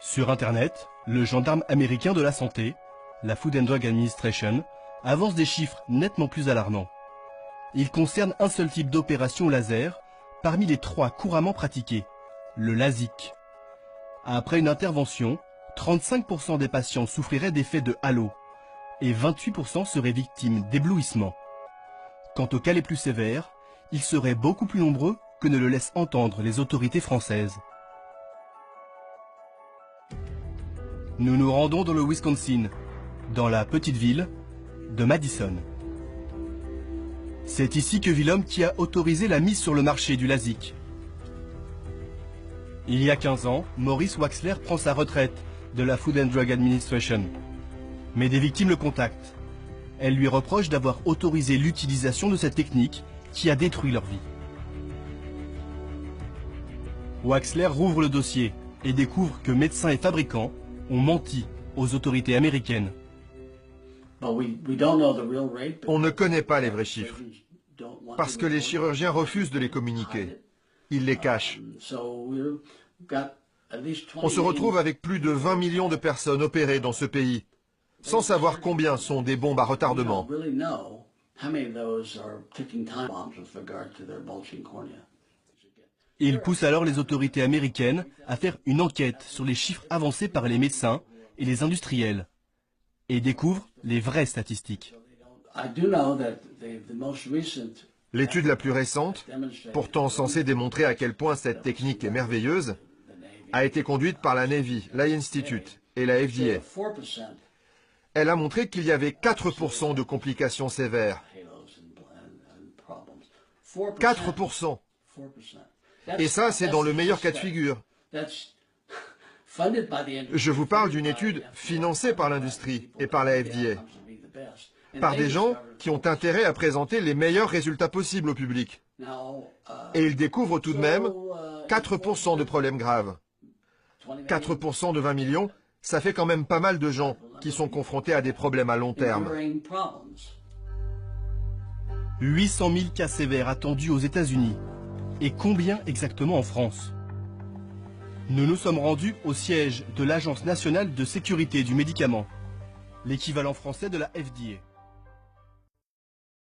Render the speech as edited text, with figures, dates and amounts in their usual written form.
Sur Internet, le gendarme américain de la santé, la Food and Drug Administration, avance des chiffres nettement plus alarmants. Il concerne un seul type d'opération laser parmi les 3 couramment pratiquées, le LASIK. Après une intervention, 35% des patients souffriraient d'effets de halo et 28% seraient victimes d'éblouissement. Quant aux cas les plus sévères, ils seraient beaucoup plus nombreux que ne le laissent entendre les autorités françaises. Nous nous rendons dans le Wisconsin, dans la petite ville de Madison. C'est ici que vit l'homme qui a autorisé la mise sur le marché du LASIK. Il y a 15 ans, Maurice Waxler prend sa retraite de la Food and Drug Administration. Mais des victimes le contactent. Elles lui reprochent d'avoir autorisé l'utilisation de cette technique qui a détruit leur vie. Waxler rouvre le dossier et découvre que médecins et fabricants ont menti aux autorités américaines. On ne connaît pas les vrais chiffres, parce que les chirurgiens refusent de les communiquer. Ils les cachent. On se retrouve avec plus de 20 millions de personnes opérées dans ce pays, sans savoir combien sont des bombes à retardement. Il pousse alors les autorités américaines à faire une enquête sur les chiffres avancés par les médecins et les industriels, et découvre les vraies statistiques. L'étude la plus récente, pourtant censée démontrer à quel point cette technique est merveilleuse, a été conduite par la Navy, l'I-Institute et la FDA. Elle a montré qu'il y avait 4% de complications sévères. 4%. Et ça, c'est dans le meilleur cas de figure. Je vous parle d'une étude financée par l'industrie et par la FDA, par des gens qui ont intérêt à présenter les meilleurs résultats possibles au public. Et ils découvrent tout de même 4% de problèmes graves. 4% de 20 millions, ça fait quand même pas mal de gens qui sont confrontés à des problèmes à long terme. 800 000 cas sévères attendus aux États-Unis. Et combien exactement en France? Nous nous sommes rendus au siège de l'Agence nationale de sécurité du médicament, l'équivalent français de la FDA.